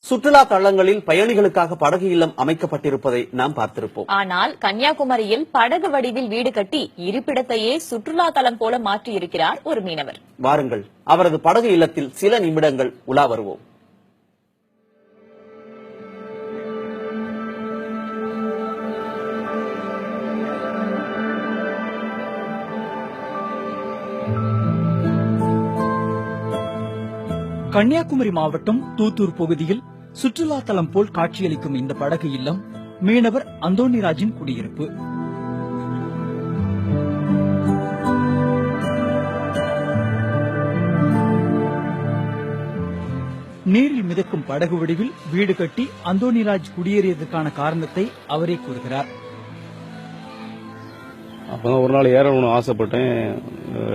சுற்றுலா தளங்களில் பயணிகளுக்காக படகு இல்லம் அமைக்கப்பட்டிருப்பதை நாம் பார்த்திருப்போம். ஆனால் கன்னியாகுமரியில் படகு வடிவில் வீடு கட்டி இருப்பிடத்தையே சுற்றுலா தலம் போல மாற்றியிருக்கிறார் ஒரு மீனவர். வாருங்கள், அவரது படகு இல்லத்தில் சில நிமிடங்கள் உலா வருவோம். கன்னியாகுமரி மாவட்டம் தூத்தூர் பகுதியில் சுற்றுலா தலம் போல் காட்சியளிக்கும் இந்த படகு இல்லம் மீனவர் அந்தோணிராஜின் குடியிருப்பு. நீரில் மிதக்கும் படகு வடிவில் வீடு கட்டி அந்தோணிராஜ் குடியேறியதற்கான காரணத்தை அவரே கூறுகிறார். அப்பதான் ஒரு நாள் ஏறணும்னு ஆசைப்பட்டேன்.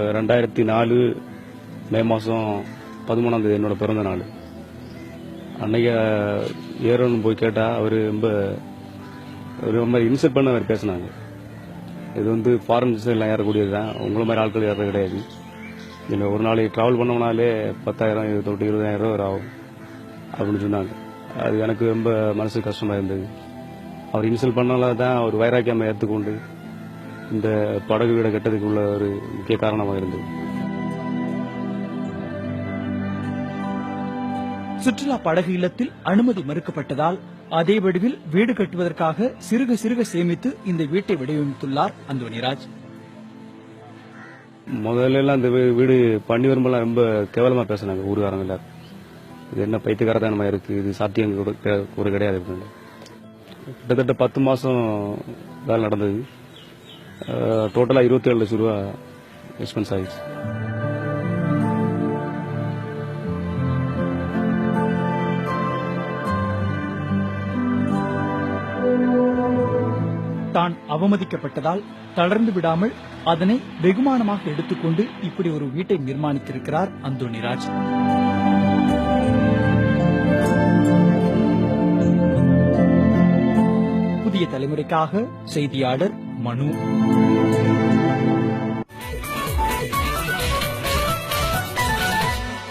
2004 மே மாசம் 13ஆம் தேதி என்னோட பிறந்த நாள். அன்னைக்கு ஏறணும் போய் கேட்டா அவரு ரொம்ப இன்சல்ட் பண்ண அவர் பேசினாங்க. இது ஃபாரினர்ஸ் எல்லாம் ஏறக்கூடியதுதான், உங்களை மாதிரி ஆட்கள் ஏறது கிடையாது. நீங்க ஒரு நாளைக்கு டிராவல் பண்ணோம்னாலே 10,000 20,000 ஆகும் அப்படின்னு சொன்னாங்க. அது எனக்கு ரொம்ப மனசு கஷ்டமா இருந்தது. அவர் இன்சல்ட் பண்ணால தான் அவர் வைராக்கியமா ஏற்றுக்கொண்டு இந்த படகு வீடை கட்டதுக்கு உள்ள ஒரு முக்கிய காரணமாக இருந்தது. சுற்றுலா படகு இல்லத்தில் அனுமதி மறுக்கப்பட்டதால் அதே வடிவில் வீடு கட்டுவதற்காக சிறுக சிறுக சேமித்து இந்த வீட்டை வடிவமைத்துள்ளார் அந்தோணிராஜ். முதல்ல எல்லாம் இந்த வீடு பண்ணி வரும்போது ரொம்ப கேவலமா பேசினாங்க ஊருக்காரங்க எல்லாரும். இது என்ன பைத்தியக்காரத்தனமா இருக்கு, இது சாத்தியம் கூட கிடையாது. கிட்டத்தட்ட 10 மாசம் வேலை நடந்தது. டோட்டலா 27 லட்சம் ரூபாய் எக்ஸ்பென்ஸ் ஆயிடுச்சு. தான் அவமதிக்கப்பட்டதால் தளர்ந்து விடாமல் அதனை வெகுமானமாக எடுத்துக்கொண்டு இப்படி ஒரு வீட்டை நிர்மாணித்திருக்கிறார் அந்தோணிராஜ். புதிய தலைமுறைக்காக செய்தியாளர் மனு.